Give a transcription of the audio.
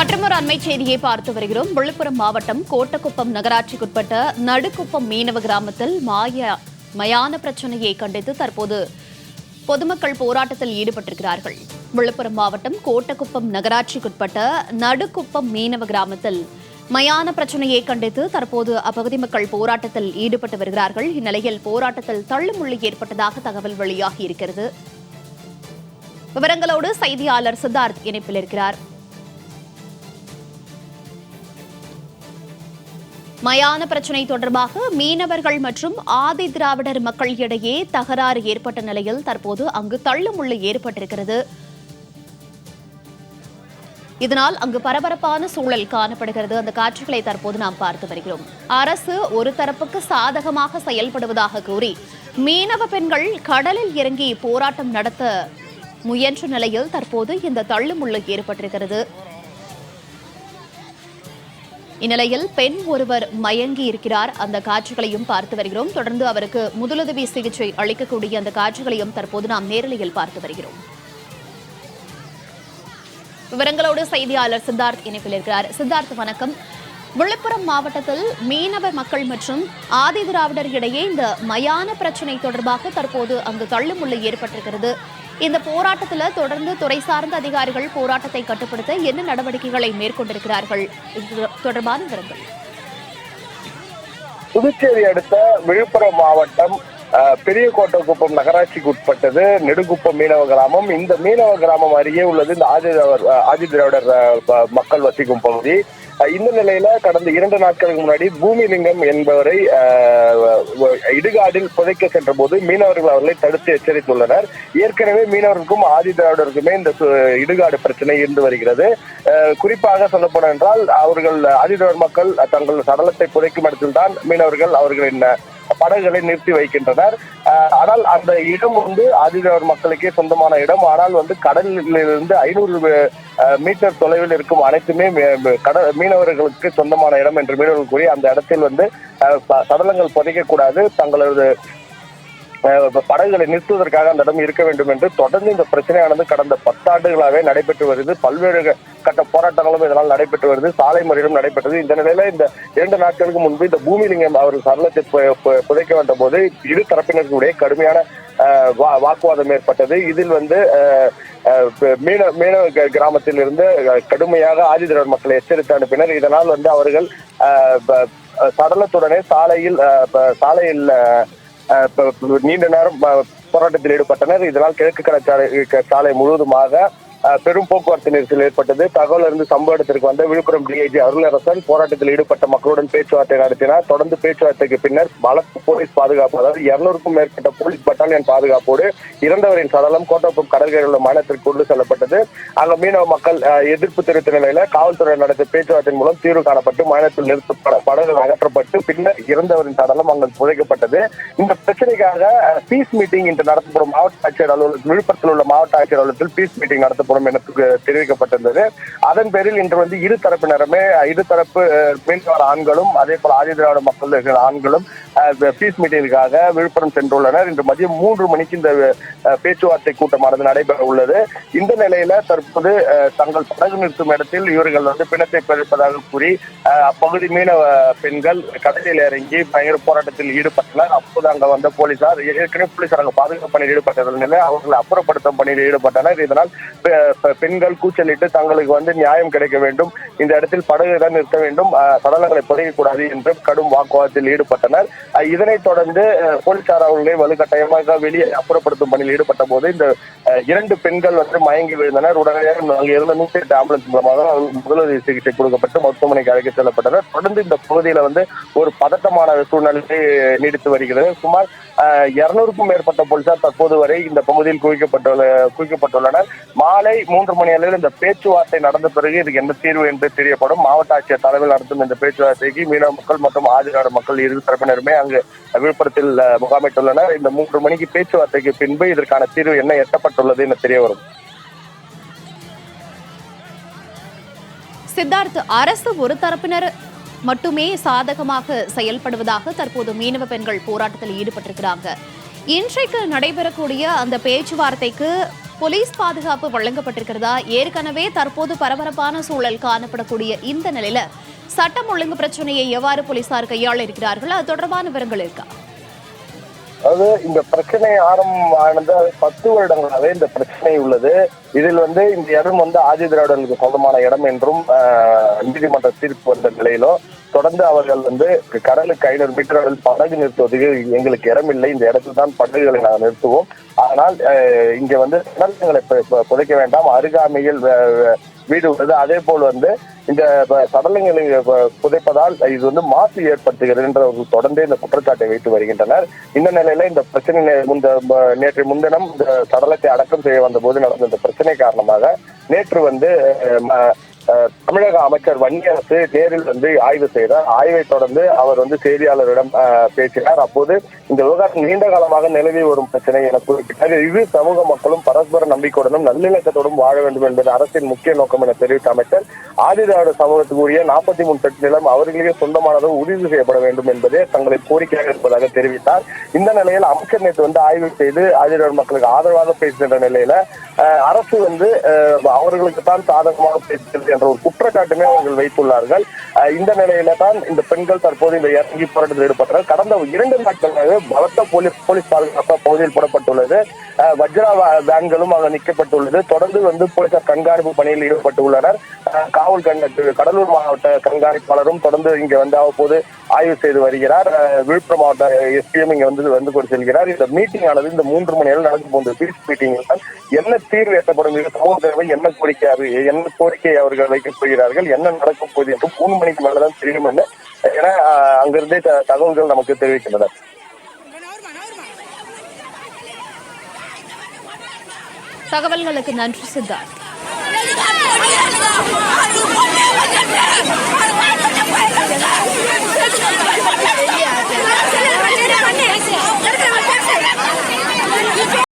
மற்றொரு அண்மை செய்தியை பார்த்து வருகிறோம். விழுப்புரம் மாவட்டம் கோட்டக்குப்பம் நகராட்சிக்குட்பட்ட நடுக்குப்பம் மீனவ கிராமத்தில் மயான பிரச்சனையை கண்டித்து தற்போது பொதுமக்கள் போராட்டத்தில் ஈடுபட்டிருக்கிறார்கள். விழுப்புரம் மாவட்டம் கோட்டக்குப்பம் நகராட்சிக்குட்பட்ட நடுக்குப்பம் மீனவ கிராமத்தில் மயான பிரச்சனையை கண்டித்து தற்போது அப்பகுதி மக்கள் போராட்டத்தில் ஈடுபட்டு வருகிறார்கள். இந்நிலையில் போராட்டத்தில் தள்ளுமுள்ளு ஏற்பட்டதாக தகவல் வெளியாகியிருக்கிறது. விவரங்களோடு செய்தியாளர் சித்தார்த் இணைப்பில் இருக்கிறார். மயான பிரச்சினை தொடர்பாக மீனவர்கள் மற்றும் ஆதி திராவிடர் மக்கள் இடையே தகராறு ஏற்பட்ட நிலையில் தற்போது அங்கு தள்ளுமுள்ளு ஏற்பட்டிருக்கிறது. இதனால் அங்கு பரபரப்பான சூழல் காணப்படுகிறது. அந்த காட்சிகளை தற்போது நாம் பார்த்து வருகிறோம். அரசு ஒரு தரப்புக்கு சாதகமாக செயல்படுவதாக கூறி மீனவ பெண்கள் கடலில் இறங்கி போராட்டம் நடத்த முயன்ற நிலையில் தற்போது இந்த தள்ளுமுள்ளு ஏற்பட்டிருக்கிறது. இந்நிலையில் பெண் ஒருவர் மயங்கி இருக்கிறார். அந்த காட்சிகளையும் பார்த்து வருகிறோம். தொடர்ந்து அவருக்கு முதலுதவி சிகிச்சை அளிக்கக்கூடிய அந்த காட்சிகளையும் தற்போது நாம் நேரலையில் பார்த்து வருகிறோம். விவரங்களோடு செய்தியாளர் சித்தார்த் இணைப்பில் இருக்கிறார். சித்தார்த், வணக்கம். விழுப்புரம் மாவட்டத்தில் மீனவ மக்கள் மற்றும் ஆதி திராவிடர் இடையே இந்த மயான பிரச்சினை தொடர்பாக தற்போது அங்கு தள்ளுமுள்ளு ஏற்பட்டிருக்கிறது. இந்த போராட்டத்தில் தொடர்ந்து துறை சார்ந்த அதிகாரிகள் போராட்டத்தை கட்டுப்படுத்த என்ன நடவடிக்கைகளை மேற்கொண்டிருக்கிறார்கள்? இது தொடர்பான விவரங்கள். புதுச்சேரி அடுத்த விழுப்புரம் மாவட்டம் பெரிய கோட்டக்குப்பம் நகராட்சிக்கு உட்பட்டது நெடுங்குப்பம் மீனவ கிராமம். இந்த மீனவ கிராமம் அருகே உள்ளது இந்த ஆதி திராவிடர் மக்கள் வசிக்கும் பகுதி. இந்த நிலையில கடந்த 2 நாட்களுக்கு முன்னாடி பூமிலிங்கம் என்பவரை இடுகாடில் புதைக்க சென்ற போது மீனவர்கள் அவர்களை தடுத்து எச்சரித்துள்ளனர். ஏற்கனவே மீனவர்களுக்கும் ஆதி திராவிடருக்குமே இந்த இடுகாடு பிரச்சனை இருந்து வருகிறது. குறிப்பாக சொல்லப்படும் என்றால் அவர்கள் ஆதி திராவிடர் மக்கள் தங்கள் சடலத்தை புதைக்கும் இடத்தில்தான் மீனவர்கள் அவர்களின் படகுகளை நிறுத்தி வைக்கின்றனர். ஆனால் அந்த இடம் ஆதி திராவிடர் மக்களுக்கே சொந்தமான இடம். ஆனால் கடலிலிருந்து 500 மீட்டர் தொலைவில் இருக்கும் அனைத்துமே மீனவர்களுக்கு சொந்தமான இடம் என்று மீனவர்கள் கூறி அந்த இடத்தில் சடலங்கள் புதைக்கக்கூடாது, தங்களது படகுகளை நிறுத்துவதற்காக அந்த இடம் இருக்க வேண்டும் என்று தொடர்ந்து இந்த பிரச்சனையானது கடந்த 10 ஆண்டுகளாகவே நடைபெற்று வருது. பல்வேறு கட்ட போராட்டங்களும் இதனால் நடைபெற்று வருது. சாலை மறியலும் நடைபெற்றது. இந்த நிலையில இந்த 2 நாட்களுக்கு முன்பு இந்த பூமிலிங்கம் அவர்கள் சடலத்தை புதைக்க வந்த போது இரு தரப்பினருடைய கடுமையான வாக்குவாதம் ஏற்பட்டது. இதில் மீனவ கிராமத்தில் இருந்து கடுமையாக ஆதி திராவிடர் மக்களை எச்சரித்து அனுப்பினர். இதனால் அவர்கள் சடலத்துடனே சாலையில் நீண்ட நேரம் போராட்டத்தில் ஈடுபட்டனர். இதனால் கிழக்கு கடற்கரை சாலை முழுவதுமாக பெரும் போக்குவரத்து நெரிசல் ஏற்பட்டது. தகவல் இருந்து சம்பவ இடத்திற்கு வந்த விழுப்புரம் டிஐஜி அருளரசன் போராட்டத்தில் ஈடுபட்ட மக்களுடன் பேச்சுவார்த்தை நடத்தினார். தொடர்ந்து பேச்சுவார்த்தைக்கு பின்னர் பலத்த போலீஸ் பாதுகாப்பு, அதாவது 200க்கும் மேற்பட்ட போலீஸ் பட்டாலியன் பாதுகாப்போடு இறந்தவரின் சடலம் கோட்டக்குப்பம் கடற்கரையில் உள்ள மாநிலத்திற்கு கொண்டு செல்லப்பட்டது. அங்கு மீனவ மக்கள் எதிர்ப்பு தெரிவித்த நிலையில காவல்துறை நடத்திய பேச்சுவார்த்தையின் மூலம் தீர்வு காணப்பட்டு மாநிலத்தில் நிறுத்தப்பட படகுகள் அகற்றப்பட்டு பின்னர் இறந்தவரின் சடலம் அங்கு புதைக்கப்பட்டது. இந்த பிரச்சனைக்காக பீஸ் மீட்டிங் இன்று நடத்தப்படும் மாவட்ட ஆட்சியர் அலுவலகத்தில் விழுப்புரத்தில் உள்ள மாவட்ட ஆட்சியர் அலுவலகத்தில் பீஸ் மீட்டிங் நடத்தப்படும் என தெரிவிக்கப்பட்டிருந்தது. அதன் பேரில் இன்று இரு தரப்பு மீனவர் ஆண்களும் அதே போல ஆதி திராவிட மக்கள் ஆண்களும் பீஸ் மீட்டிங்கிற்காக விழுப்புரம் சென்றுள்ளனர். இன்று மதியம் 3 மணிக்கு இந்த பேச்சுவார்த்தை கூட்டமானது நடைபெற உள்ளது. இந்த நிலையில தற்போது தங்கள் படகு நிறுத்தும் இடத்தில் இவர்கள் பிணத்தை பறிப்பதாக கூறி அப்பகுதி மீனவ பெண்கள் கடலில் இறங்கி பயங்கர போராட்டத்தில் ஈடுபட்டனர். அப்போது அங்க வந்த போலீசார் ஏற்கனவே அங்க பாதுகாப்பு பணியில் ஈடுபட்டதன் நிலை அவர்களை அப்புறப்படுத்தும் பணியில் ஈடுபட்டனர். இதனால் பெண்கள் கூச்சலிட்டு தங்களுக்கு நியாயம் கிடைக்க வேண்டும், இந்த இடத்தில் படகு தான் நிறுத்த வேண்டும், சடலங்களை புதைக்கக்கூடாது என்று கடும் வாக்குவாதத்தில் ஈடுபட்டனர். இதனைத் தொடர்ந்து போலீசார் அவர்களை வலுக்கட்டாயமாக வெளியே அப்புறப்படுத்தும் பணியில் ஈடுபட்ட போது இந்த 2 பெண்கள் மயங்கி விழுந்தனர். உடனடியாக அங்கு இருந்த 108 ஆம்புலன்ஸ் மூலமாக முதலுதவி சிகிச்சை கொடுக்கப்பட்டு மருத்துவமனைக்கு அழைத்து செல்லப்பட்டனர். தொடர்ந்து இந்த பகுதியில ஒரு பதட்டமான சூழ்நிலை நீடித்து வருகிறது. சுமார் 200க்கும் மேற்பட்ட போலீசார் தற்போது வரை இந்த பகுதியில் குவிக்கப்பட்டுள்ளனர். மாலை 3 மணி அளவில் இந்த பேச்சுவார்த்தை நடந்த பிறகு இதுக்கு என்ன தீர்வு என்று தெரியப்படும். மாவட்ட ஆட்சியர் தலைமையில் நடத்தும் இந்த பேச்சுவார்த்தைக்கு மீனவ மக்கள் மற்றும் ஆதி திராவிடர் மக்கள் இரு தரப்பினருமே அங்கு விழுப்புரத்தில் முகாமிட்டுள்ளனர். இந்த 3 மணிக்கு பேச்சுவார்த்தைக்கு பின்பு இதற்கான தீர்வு என்ன எட்டப்பட்டுள்ளது என தெரிய வரும். சித்தார்த், அரசு ஒரு தரப்பினர் மட்டுமே சாதகமாக செயல்படுவதாக தற்போது மீனவ பெண்கள் போராட்டத்தில் ஈடுபட்டிருக்கிறாங்க. இன்றைக்கு நடைபெறக்கூடிய அந்த பேச்சுவார்த்தைக்கு போலீஸ் பாதுகாப்பு வழங்கப்பட்டிருக்கிறதா? ஏற்கனவே தற்போது பரபரப்பான சூழல் காணப்படக்கூடிய இந்த நிலையில சட்டம் ஒழுங்கு பிரச்சனையை எவ்வாறு போலீசார் கையாள இருக்கிறார்கள்? அது தொடர்பான விவரங்கள் இருக்கா? அதாவது இந்த பிரச்சனை ஆரம்பமானது 10 வருடங்களாவே இந்த பிரச்சனை உள்ளது. இதில் இந்த இடம் ஆதி திராவிடர்களுக்கு சொந்தமான இடம் என்றும் நீதிமன்ற தீர்ப்பு வந்த நிலையிலும் தொடர்ந்து அவர்கள் கடலுக்கு 500 மீட்டர் அளவில் படகு நிறுத்துவதற்கு எங்களுக்கு இடம் இல்லை, இந்த இடத்துல தான் படகுகளை நாங்கள் நிறுத்துவோம், ஆனால் இங்க சடலங்களை புதைக்க வேண்டாம், அருகாமையில் வீடு உள்ளது, அதே போல் இந்த சடலங்களை புதைப்பதால் இது மாசு ஏற்படுத்துகிறது என்ற தொடர்ந்து இந்த குற்றச்சாட்டை வைத்து வருகின்றனர். இந்த நிலையில இந்த பிரச்சனை நேற்று முன்தினம் இந்த சடலத்தை அடக்கம் செய்ய வந்த போது நடந்த இந்த பிரச்சனை காரணமாக நேற்று தமிழக அமைச்சர் வன்னியரசு நேரில் ஆய்வு செய்தார். ஆய்வை தொடர்ந்து அவர் செய்தியாளரிடம் பேசினார். அப்போது இந்த விவகாரம் நீண்ட காலமாக நிலவி வரும் பிரச்சனை என குறிப்பிட்டார். இது சமூக மக்களும் பரஸ்பர நம்பிக்கையுடனும் நல்லிணக்கத்தோடும் வாழ வேண்டும் என்பது அரசின் முக்கிய நோக்கம் என தெரிவித்த அமைச்சர் ஆதி திராவிட சமூகத்துக்கு உரிய 43 செட் நிலம் அவர்களே சொந்தமானதும் உறுதி செய்யப்பட வேண்டும் என்பதே தங்களின் கோரிக்கையாக இருப்பதாக தெரிவித்தார். இந்த நிலையில் அமைச்சர் நேற்று ஆய்வு செய்து ஆதி திராவிட மக்களுக்கு ஆதரவாக பேசுகின்ற நிலையில அரசு அவர்களுக்கு தான் சாதகமாக பேசுகிறது என்ற ஒரு குற்றச்சாட்டுமே அவர்கள் வைத்துள்ளார்கள். இந்த நிலையில தான் இந்த பெண்கள் தற்போது இந்த இறங்கி போராட்டத்தில் ஈடுபட்டனர். கடந்த 2 நாட்களாக பலத்த போலீஸ் பாதுகாப்பு பகுதியில் போடப்பட்டுள்ளது. வஜ்ரா வேன்களும் அங்கு நிற்கப்பட்டுள்ளது. தொடர்ந்து போலீசார் கண்காணிப்பு பணியில் ஈடுபட்டுள்ளனர். காவல் கடலூர் மாவட்ட கண்காணிப்பாளரும் தொடர்ந்து இங்க அவ்வப்போது ஆய்வு செய்து வருகிறார். விழுப்புரம் மாவட்ட எஸ்பிஎம் இங்க வந்து கொண்டு செல்கிறார். இந்த மீட்டிங் ஆனது இந்த 3 மணி நேரம் நடந்து போன்ற பீஸ் மீட்டிங் என்ன தீர்வு எட்டப்படும், சமூக தேவை என்ன கோரிக்கை அவர்கள் வைக்கப் போகிறார்கள், என்ன நடக்கும் போது என்று 3 மணிக்கு மேலதான் தெரியும் என அங்கிருந்தே தகவல்கள் நமக்கு தெரிவிக்கின்றனர். தகவல்களுக்கு நன்றி சித்தார்த்.